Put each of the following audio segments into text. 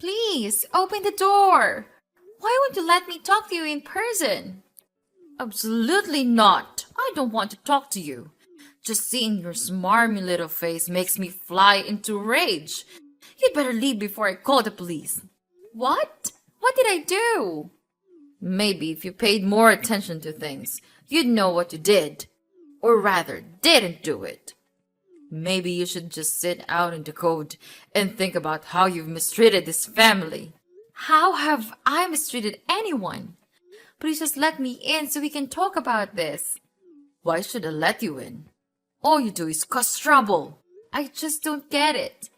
Please, open the door. Why won't you let me talk to you in person? Absolutely not. I don't want to talk to you. Just seeing your smarmy little face makes me fly into rage. You'd better leave before I call the police. What? What did I do? Maybe if you paid more attention to things, you'd know what you did. Or rather, didn't do it. Maybe you should just sit out in the cold and think about how you've mistreated this family. How have I mistreated anyone? Please just let me in so we can talk about this. Why should I let you in? All you do is cause trouble. I just don't get it.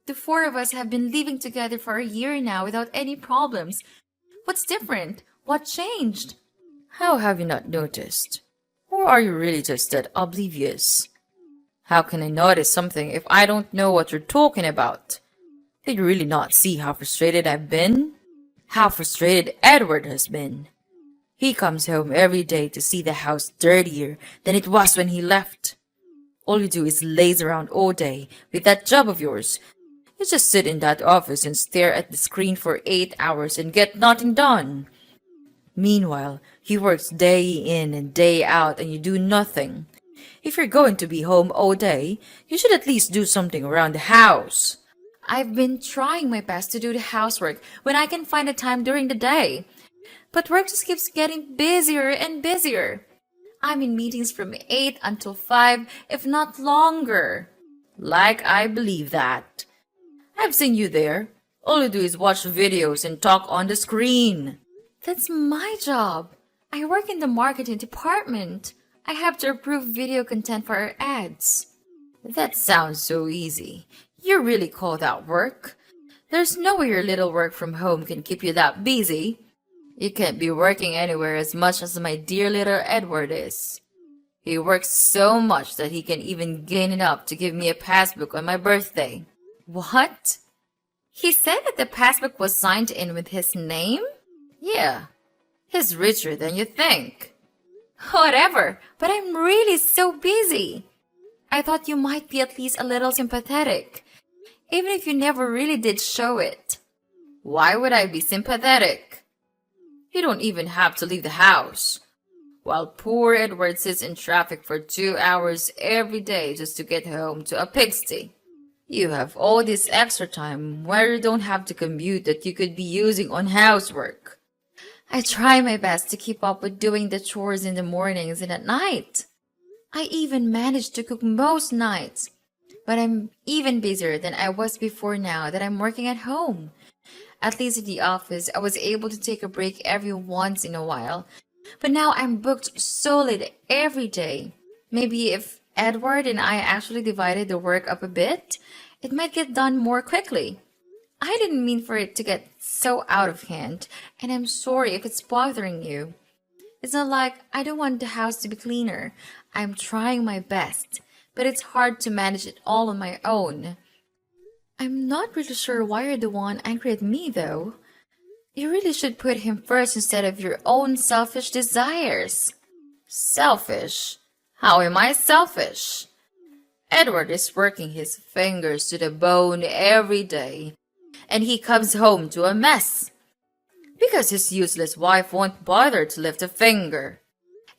The four of us have been living together for a year now without any problems. What's different? What changed? How have you not noticed? Or are you really just that oblivious? How can I notice something if I don't know what you're talking about? Did you really not see how frustrated I've been? How frustrated Edward has been. He comes home every day to see the house dirtier than it was when he left. All you do is laze around all day with that job of yours. You just sit in that office and stare at the screen for 8 hours and get nothing done. Meanwhile, he works day in and day out and you do nothing. If you're going to be home all day, you should at least do something around the house. I've been trying my best to do the housework when I can find the time during the day. But work just keeps getting busier and busier. I'm in meetings from 8 until 5, if not longer. Like I believe that. I've seen you there. All you do is watch videos and talk on the screen. That's my job. I work in the marketing department. I have to approve video content for our ads. That sounds so easy. You really call that work? There's no way your little work from home can keep you that busy. You can't be working anywhere as much as my dear little Edward is. He works so much that he can even gain enough to give me a passbook on my birthday. What? He said that the passbook was signed in with his name? Yeah. He's richer than you think. Whatever, but I'm really so busy. I thought you might be at least a little sympathetic, even if you never really did show it. Why would I be sympathetic? You don't even have to leave the house. While poor Edward sits in traffic for 2 hours every day just to get home to a pigsty. You have all this extra time where you don't have to commute that you could be using on housework. I try my best to keep up with doing the chores in the mornings and at night. I even manage to cook most nights. But I'm even busier than I was before now that I'm working at home. At least in the office, I was able to take a break every once in a while. But now I'm booked solid every day. Maybe if Edward and I actually divided the work up a bit, it might get done more quickly. I didn't mean for it to get so out of hand, and I'm sorry if it's bothering you. It's not like I don't want the house to be cleaner. I'm trying my best, but it's hard to manage it all on my own. I'm not really sure why you're the one angry at me, though. You really should put him first instead of your own selfish desires. Selfish? How am I selfish? Edward is working his fingers to the bone every day, and he comes home to a mess. Because his useless wife won't bother to lift a finger.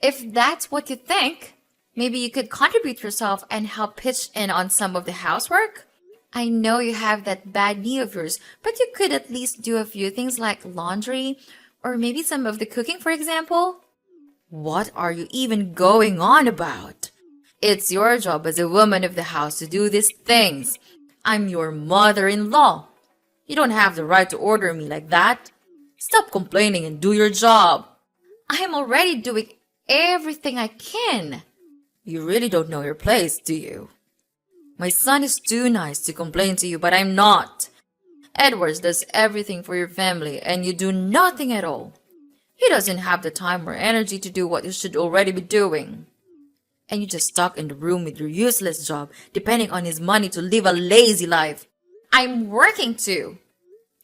If that's what you think, maybe you could contribute yourself and help pitch in on some of the housework? I know you have that bad knee of yours, but you could at least do a few things like laundry, or maybe some of the cooking, for example. What are you even going on about? It's your job as a woman of the house to do these things. I'm your mother-in-law. You don't have the right to order me like that. Stop complaining and do your job. I'm already doing everything I can. You really don't know your place, do you? My son is too nice to complain to you, but I'm not. Edwards does everything for your family, and you do nothing at all. He doesn't have the time or energy to do what you should already be doing. And you just stuck in the room with your useless job, depending on his money to live a lazy life. I'm working too.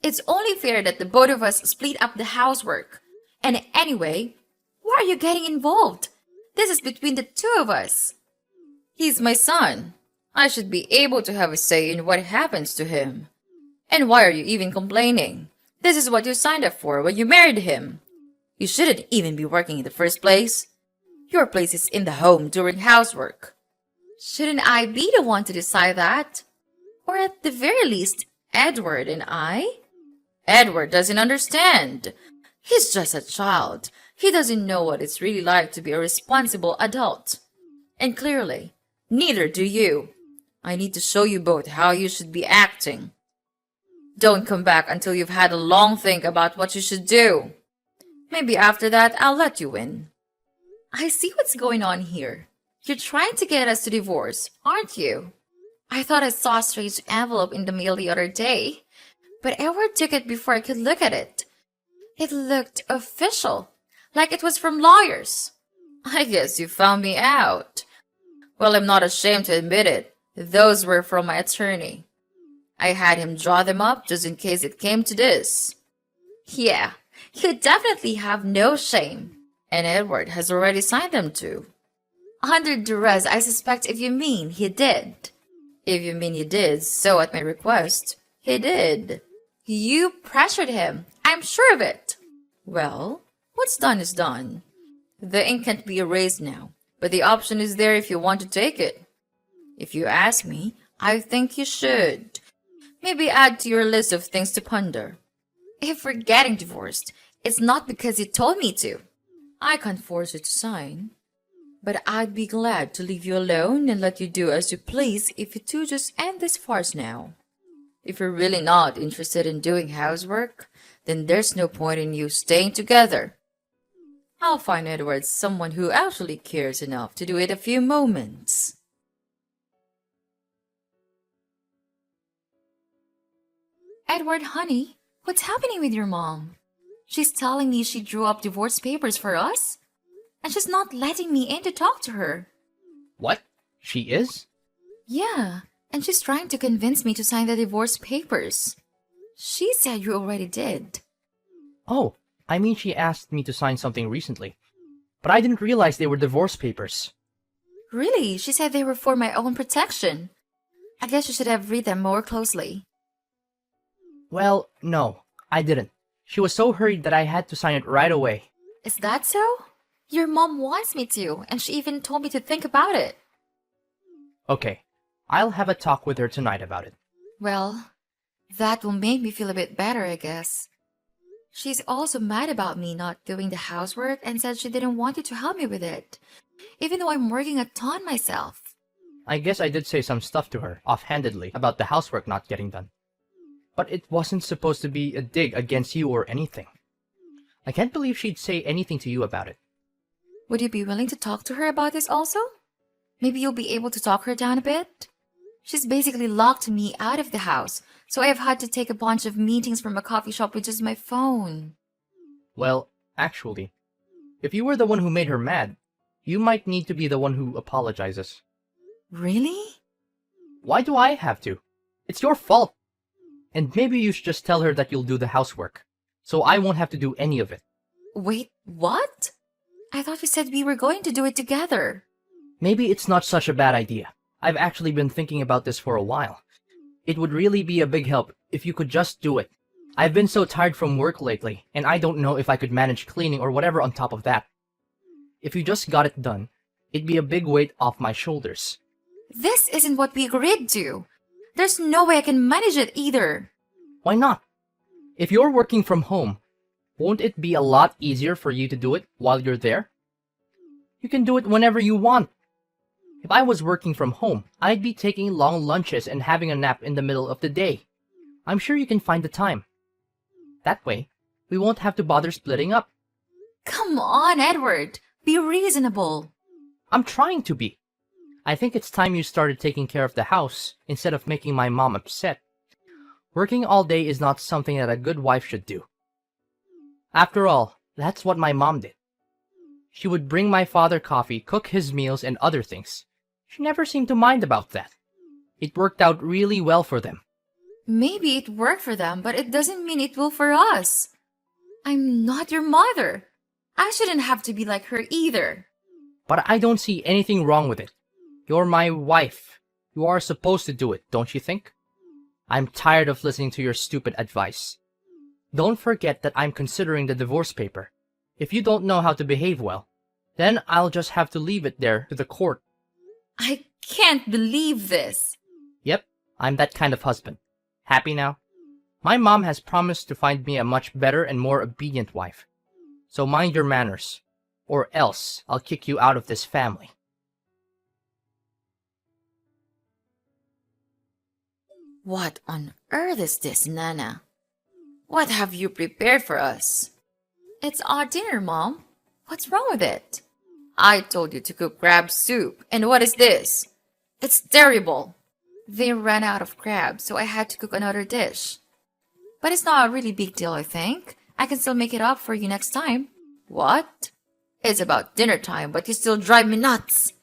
It's only fair that the both of us split up the housework. And anyway, why are you getting involved? This is between the two of us. He's my son. I should be able to have a say in what happens to him. And why are you even complaining? This is what you signed up for when you married him. You shouldn't even be working in the first place. Your place is in the home during housework. Shouldn't I be the one to decide that? Or at the very least, Edward and I? Edward doesn't understand. He's just a child. He doesn't know what it's really like to be a responsible adult. And clearly, neither do you. I need to show you both how you should be acting. Don't come back until you've had a long think about what you should do. Maybe after that, I'll let you in. I see what's going on here. You're trying to get us to divorce, aren't you? I thought I saw a strange envelope in the mail the other day, but Edward took it before I could look at it. It looked official, like it was from lawyers. I guess you found me out. Well, I'm not ashamed to admit it. Those were from my attorney. I had him draw them up just in case it came to this. Yeah, you definitely have no shame. And Edward has already signed them too. Under duress, I suspect if you mean he did. If you mean he did, so at my request, he did. You pressured him. I'm sure of it. Well, what's done is done. The ink can't be erased now, but the option is there if you want to take it. If you ask me, I think you should. Maybe add to your list of things to ponder. If we're getting divorced, it's not because you told me to. I can't force you to sign. But I'd be glad to leave you alone and let you do as you please if you two just end this farce now. If you're really not interested in doing housework, then there's no point in you staying together. I'll find Edward someone who actually cares enough to do it a few moments. Edward, honey, what's happening with your mom? She's telling me she drew up divorce papers for us? And she's not letting me in to talk to her. What? She is? Yeah, and she's trying to convince me to sign the divorce papers. She said you already did. Oh, I mean she asked me to sign something recently. But I didn't realize they were divorce papers. Really? She said they were for my own protection. I guess you should have read them more closely. Well, no, I didn't. She was so hurried that I had to sign it right away. Is that so? Your mom wants me to, and she even told me to think about it. Okay, I'll have a talk with her tonight about it. Well, that will make me feel a bit better, I guess. She's also mad about me not doing the housework and said she didn't want you to help me with it, even though I'm working a ton myself. I guess I did say some stuff to her, offhandedly, about the housework not getting done. But it wasn't supposed to be a dig against you or anything. I can't believe she'd say anything to you about it. Would you be willing to talk to her about this also? Maybe you'll be able to talk her down a bit? She's basically locked me out of the house, so I've had to take a bunch of meetings from a coffee shop with just my phone. Well, actually, if you were the one who made her mad, you might need to be the one who apologizes. Really? Why do I have to? It's your fault. And maybe you should just tell her that you'll do the housework, so I won't have to do any of it. Wait, what? I thought you said we were going to do it together. Maybe it's not such a bad idea. I've actually been thinking about this for a while. It would really be a big help if you could just do it. I've been so tired from work lately, and I don't know if I could manage cleaning or whatever on top of that. If you just got it done, it'd be a big weight off my shoulders. This isn't what we agreed to. There's no way I can manage it either. Why not? If you're working from home, won't it be a lot easier for you to do it while you're there? You can do it whenever you want. If I was working from home, I'd be taking long lunches and having a nap in the middle of the day. I'm sure you can find the time. That way, we won't have to bother splitting up. Come on, Edward. Be reasonable. I'm trying to be. I think it's time you started taking care of the house instead of making my mom upset. Working all day is not something that a good wife should do. After all, that's what my mom did. She would bring my father coffee, cook his meals, and other things. She never seemed to mind about that. It worked out really well for them. Maybe it worked for them, but it doesn't mean it will for us. I'm not your mother. I shouldn't have to be like her either. But I don't see anything wrong with it. You're my wife. You are supposed to do it, don't you think? I'm tired of listening to your stupid advice. Don't forget that I'm considering the divorce paper. If you don't know how to behave well, then I'll just have to leave it there to the court. I can't believe this. Yep, I'm that kind of husband. Happy now? My mom has promised to find me a much better and more obedient wife. So mind your manners, or else I'll kick you out of this family. What on earth is this, Nana? What have you prepared for us? It's our dinner, Mom. What's wrong with it? I told you to cook crab soup, and what is this? It's terrible. They ran out of crabs, so I had to cook another dish. But it's not a really big deal, I think. I can still make it up for you next time. What? It's about dinner time, but you still drive me nuts.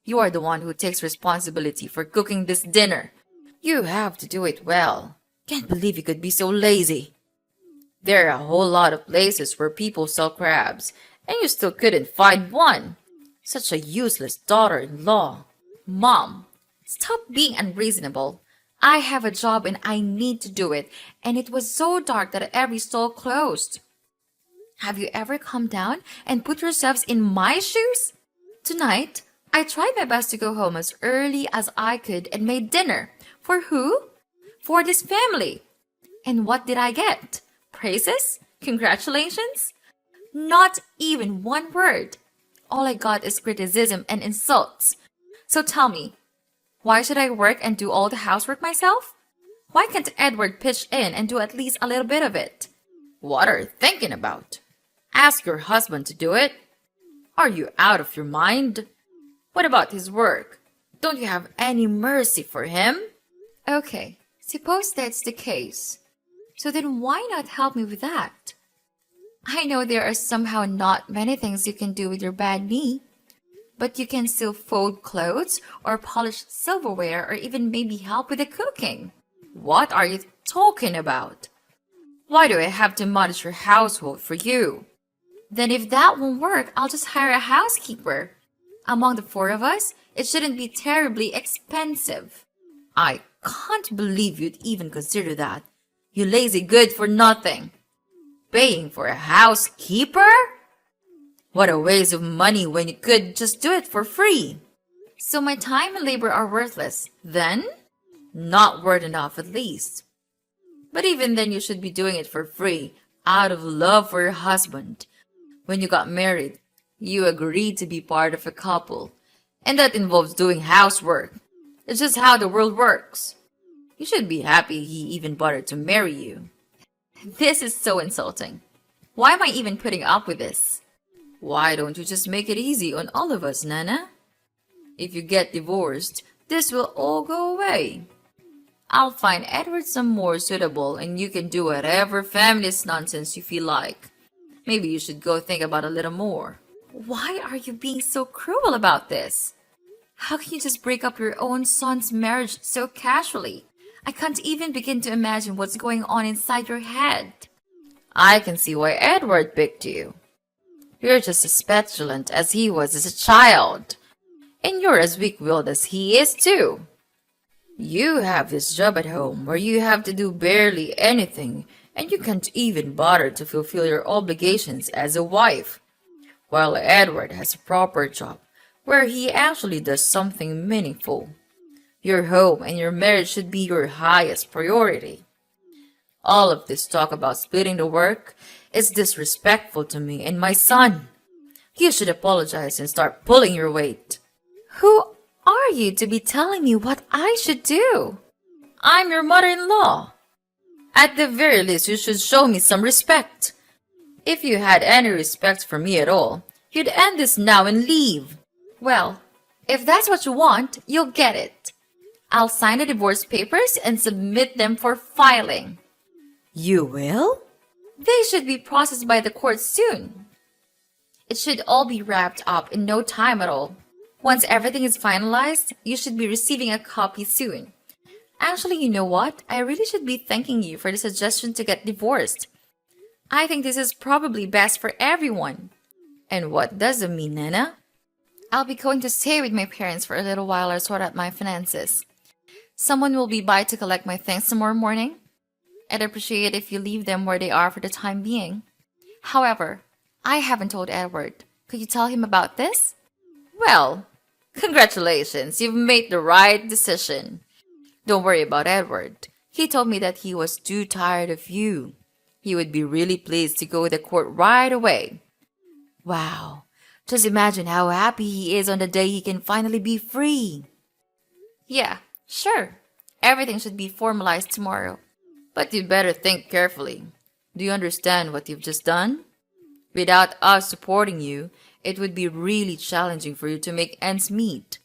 You are the one who takes responsibility for cooking this dinner. You have to do it well. Can't believe you could be so lazy. There are a whole lot of places where people sell crabs, and you still couldn't find one. Such a useless daughter-in-law. Mom, stop being unreasonable. I have a job and I need to do it, and it was so dark that every stall closed. Have you ever come down and put yourselves in my shoes? Tonight, I tried my best to go home as early as I could and made dinner. For who? For this family. And what did I get? Praises? Congratulations? Not even one word. All I got is criticism and insults. So tell me, why should I work and do all the housework myself? Why can't Edward pitch in and do at least a little bit of it? What are you thinking about? Ask your husband to do it. Are you out of your mind? What about his work? Don't you have any mercy for him? Okay, suppose that's the case. So then why not help me with that? I know there are somehow not many things you can do with your bad knee, but you can still fold clothes or polish silverware or even maybe help with the cooking. What are you talking about? Why do I have to manage your household for you? Then if that won't work, I'll just hire a housekeeper. Among the four of us, it shouldn't be terribly expensive. I can't believe you'd even consider that. You lazy good for nothing. Paying for a housekeeper? What a waste of money when you could just do it for free. So my time and labor are worthless, then? Not worth enough, at least. But even then, you should be doing it for free, out of love for your husband. When you got married, you agreed to be part of a couple, and that involves doing housework. It's just how the world works. You should be happy he even bothered to marry you. This is so insulting. Why am I even putting up with this? Why don't you just make it easy on all of us, Nana? If you get divorced, this will all go away. I'll find Edward some more suitable and you can do whatever feminist nonsense you feel like. Maybe you should go think about it a little more. Why are you being so cruel about this? How can you just break up your own son's marriage so casually? I can't even begin to imagine what's going on inside your head. I can see why Edward picked you. You're just as petulant as he was as a child. And you're as weak-willed as he is too. You have this job at home where you have to do barely anything and you can't even bother to fulfill your obligations as a wife. While Edward has a proper job where he actually does something meaningful. Your home and your marriage should be your highest priority. All of this talk about splitting the work is disrespectful to me and my son. You should apologize and start pulling your weight. Who are you to be telling me what I should do? I'm your mother-in-law. At the very least, you should show me some respect. If you had any respect for me at all, you'd end this now and leave. Well, if that's what you want, you'll get it. I'll sign the divorce papers and submit them for filing. You will? They should be processed by the court soon. It should all be wrapped up in no time at all. Once everything is finalized, you should be receiving a copy soon. Actually, you know what? I really should be thanking you for the suggestion to get divorced. I think this is probably best for everyone. And what does it mean, Nana? I'll be going to stay with my parents for a little while or sort out my finances. Someone will be by to collect my things tomorrow morning. I'd appreciate if you leave them where they are for the time being. However, I haven't told Edward. Could you tell him about this? Well, congratulations, you've made the right decision. Don't worry about Edward. He told me that he was too tired of you. He would be really pleased to go to the court right away. Wow, just imagine how happy he is on the day he can finally be free. Yeah, sure. Everything should be formalized tomorrow. But you'd better think carefully. Do you understand what you've just done? Without us supporting you, it would be really challenging for you to make ends meet.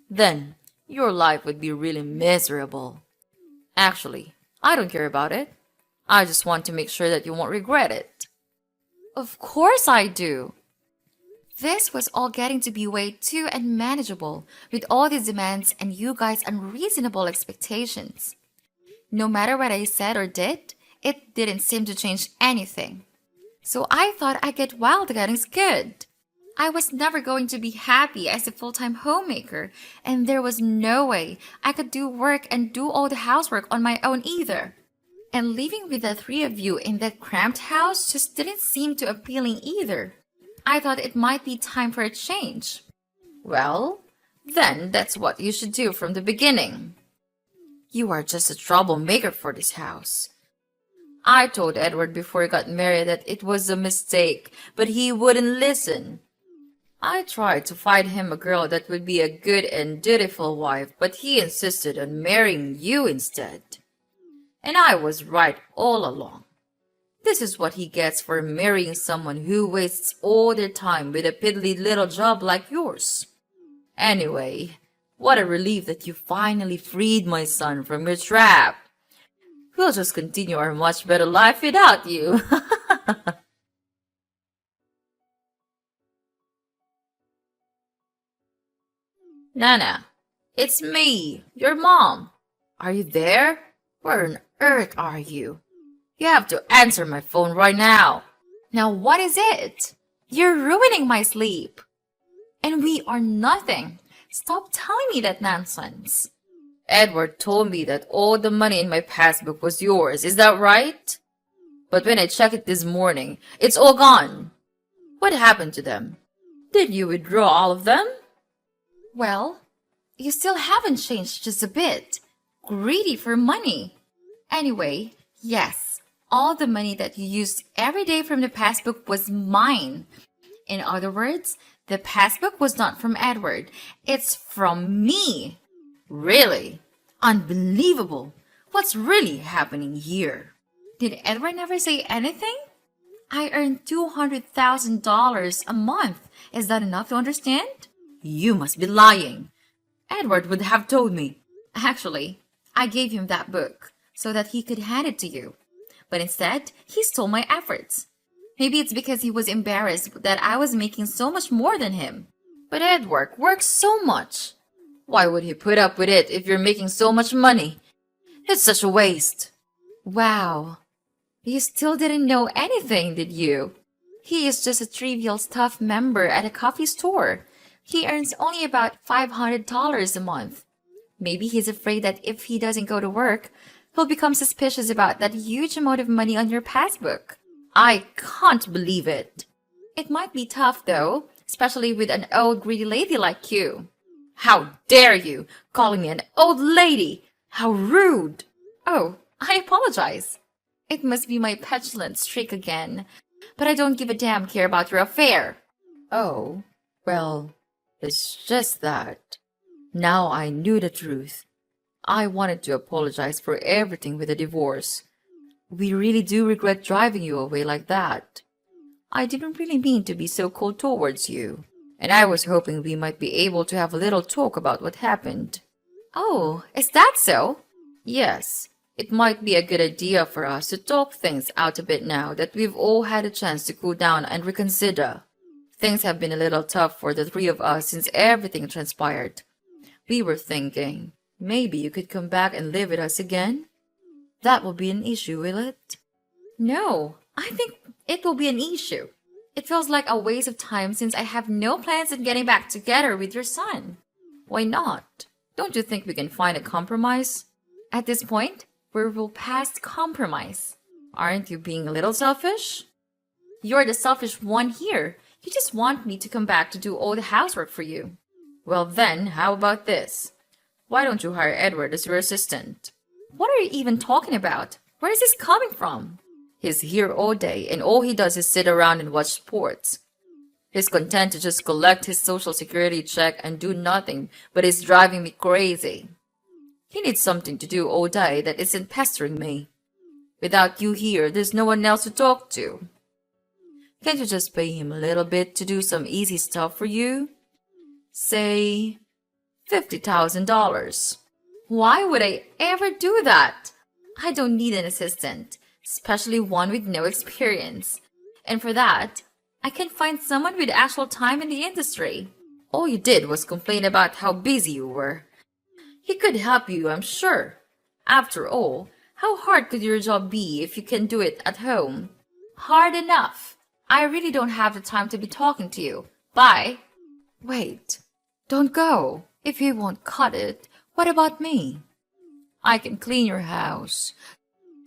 Then, your life would be really miserable. Actually, I don't care about it. I just want to make sure that you won't regret it. Of course I do. This was all getting to be way too unmanageable with all these demands and you guys' unreasonable expectations. No matter what I said or did, it didn't seem to change anything. So I thought I'd get wild again good. I was never going to be happy as a full-time homemaker, and there was no way I could do work and do all the housework on my own either. And living with the three of you in that cramped house just didn't seem too appealing either. I thought it might be time for a change. Well, then that's what you should do from the beginning. You are just a troublemaker for this house. I told Edward before he got married that it was a mistake, but he wouldn't listen. I tried to find him a girl that would be a good and dutiful wife, but he insisted on marrying you instead. And I was right all along. This is what he gets for marrying someone who wastes all their time with a piddly little job like yours. Anyway, what a relief that you finally freed my son from your trap. We'll just continue our much better life without you. Nana, it's me, your mom. Are you there? Where on earth are you? You have to answer my phone right now. Now what is it? You're ruining my sleep. And we are nothing. Stop telling me that nonsense. Edward told me that all the money in my passbook was yours. Is that right? But when I checked it this morning, it's all gone. What happened to them? Did you withdraw all of them? Well, you still haven't changed just a bit. Greedy for money. Anyway, yes, all the money that you used every day from the passbook was mine. In other words, the passbook was not from Edward. It's from me. Really? Unbelievable. What's really happening here? Did Edward never say anything? I earn $200,000 a month. Is that enough to understand? You must be lying. Edward would have told me. Actually, I gave him that book so that he could hand it to you. But instead, he stole my efforts. Maybe it's because he was embarrassed that I was making so much more than him. But Edward works so much. Why would he put up with it if you're making so much money? It's such a waste. Wow. You still didn't know anything, did you? He is just a trivial staff member at a coffee store. He earns only about $500 a month. Maybe he's afraid that if he doesn't go to work, he'll become suspicious about that huge amount of money on your passbook. I can't believe it. It might be tough, though, especially with an old greedy lady like you. How dare you, calling me an old lady? How rude! Oh, I apologize. It must be my petulant streak again. But I don't give a damn care about your affair. Oh, well, it's just that. Now I knew the truth. I wanted to apologize for everything with the divorce. We really do regret driving you away like that. I didn't really mean to be so cold towards you, and I was hoping we might be able to have a little talk about what happened. Oh, is that so? Yes, it might be a good idea for us to talk things out a bit now that we've all had a chance to cool down and reconsider. Things have been a little tough for the three of us since everything transpired. We were thinking, maybe you could come back and live with us again? That will be an issue, will it? No, I think it will be an issue. It feels like a waste of time since I have no plans on getting back together with your son. Why not? Don't you think we can find a compromise? At this point, we're well past compromise. Aren't you being a little selfish? You're the selfish one here. You just want me to come back to do all the housework for you. Well then, how about this? Why don't you hire Edward as your assistant? What are you even talking about? Where is this coming from? He's here all day and all he does is sit around and watch sports. He's content to just collect his social security check and do nothing, but it's driving me crazy. He needs something to do all day that isn't pestering me. Without you here, there's no one else to talk to. Can't you just pay him a little bit to do some easy stuff for you? Say, $50,000. Why would I ever do that? I don't need an assistant, especially one with no experience. And for that, I can find someone with actual time in the industry. All you did was complain about how busy you were. He could help you, I'm sure. After all, how hard could your job be if you can do it at home? Hard enough. I really don't have the time to be talking to you. Bye. Wait, don't go. If you won't cut it, what about me? I can clean your house.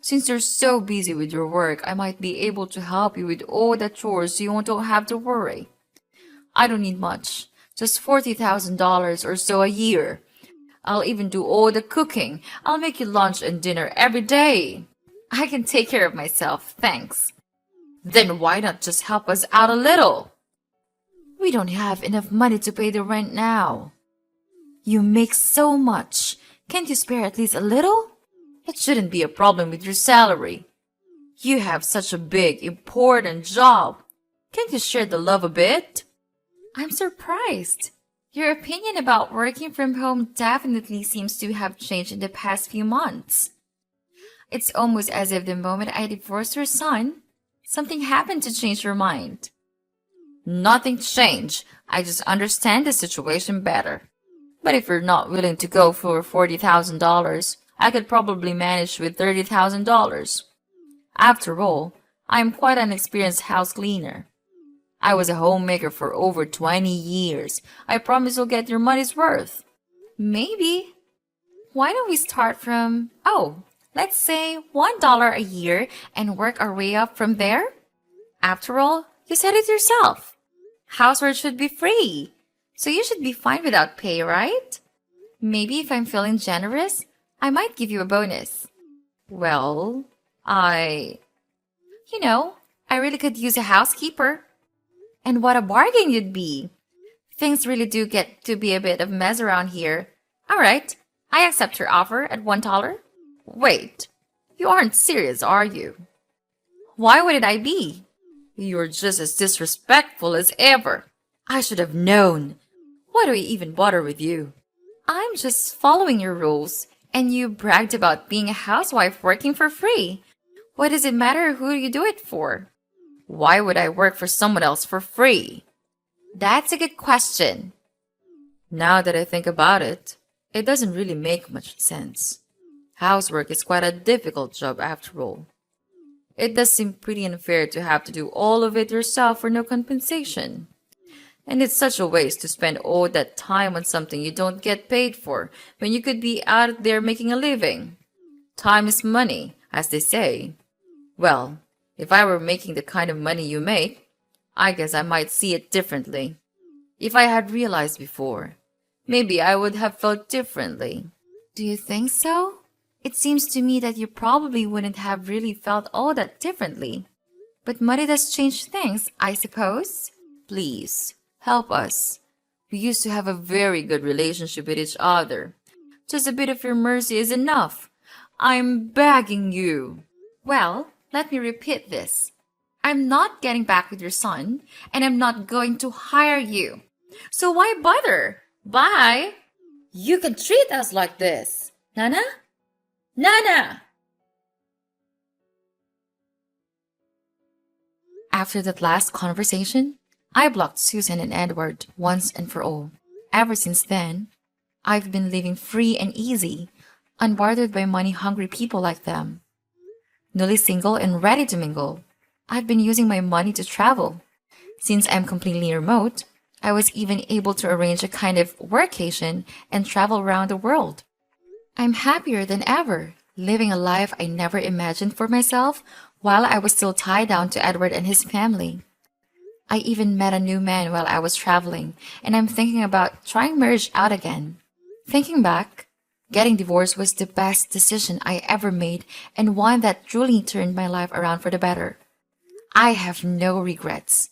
Since you're so busy with your work, I might be able to help you with all the chores so you don't have to worry. I don't need much, just $40,000 or so a year. I'll even do all the cooking. I'll make you lunch and dinner every day. I can take care of myself, thanks. Then why not just help us out a little? We don't have enough money to pay the rent now. You make so much. Can't you spare at least a little? It shouldn't be a problem with your salary. You have such a big, important job. Can't you share the love a bit? I'm surprised. Your opinion about working from home definitely seems to have changed in the past few months. It's almost as if the moment I divorced your son, something happened to change your mind. Nothing changed. I just understand the situation better. But if you're not willing to go for $40,000, I could probably manage with $30,000. After all, I am quite an experienced house cleaner. I was a homemaker for over 20 years. I promise you'll get your money's worth. Maybe. Why don't we start from, let's say $1 a year and work our way up from there? After all, you said it yourself. Housework should be free. So you should be fine without pay, right? Maybe if I'm feeling generous, I might give you a bonus. Well, I really could use a housekeeper. And what a bargain you'd be. Things really do get to be a bit of a mess around here. All right, I accept your offer at $1. Wait, you aren't serious, are you? Why would I be? You're just as disrespectful as ever. I should have known. Why do I even bother with you? I'm just following your rules, and you bragged about being a housewife working for free. What does it matter who you do it for? Why would I work for someone else for free? That's a good question. Now that I think about it, it doesn't really make much sense. Housework is quite a difficult job after all. It does seem pretty unfair to have to do all of it yourself for no compensation. And it's such a waste to spend all that time on something you don't get paid for when you could be out there making a living. Time is money, as they say. Well, if I were making the kind of money you make, I guess I might see it differently. If I had realized before, maybe I would have felt differently. Do you think so? It seems to me that you probably wouldn't have really felt all that differently. But money does change things, I suppose. Please, help us. We used to have a very good relationship with each other. Just a bit of your mercy is enough. I'm begging you. Well, let me repeat this. I'm not getting back with your son, and I'm not going to hire you. So why bother? Bye. You can treat us like this. Nana? Nana! After that last conversation, I blocked Susan and Edward once and for all. Ever since then, I've been living free and easy, unbothered by money-hungry people like them. Newly single and ready to mingle, I've been using my money to travel. Since I'm completely remote, I was even able to arrange a kind of workation and travel around the world. I'm happier than ever, living a life I never imagined for myself while I was still tied down to Edward and his family. I even met a new man while I was traveling, and I'm thinking about trying marriage out again. Thinking back, getting divorced was the best decision I ever made and one that truly turned my life around for the better. I have no regrets.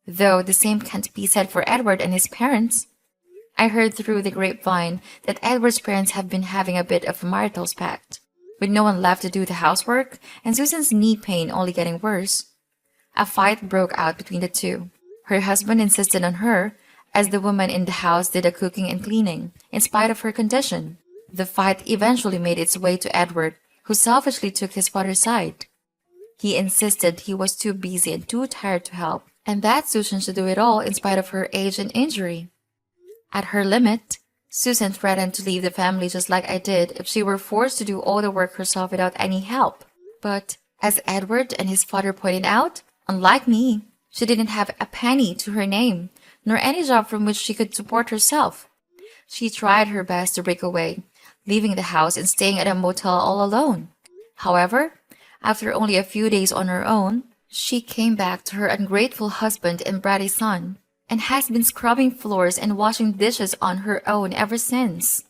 Though the same can't be said for Edward and his parents. I heard through the grapevine that Edward's parents have been having a bit of a marital spat, with no one left to do the housework and Susan's knee pain only getting worse. A fight broke out between the two. Her husband insisted on her, as the woman in the house did the cooking and cleaning, in spite of her condition. The fight eventually made its way to Edward, who selfishly took his father's side. He insisted he was too busy and too tired to help, and that Susan should do it all in spite of her age and injury. At her limit, Susan threatened to leave the family just like I did if she were forced to do all the work herself without any help. But, as Edward and his father pointed out, unlike me, she didn't have a penny to her name, nor any job from which she could support herself. She tried her best to break away, leaving the house and staying at a motel all alone. However, after only a few days on her own, she came back to her ungrateful husband and bratty son, and has been scrubbing floors and washing dishes on her own ever since.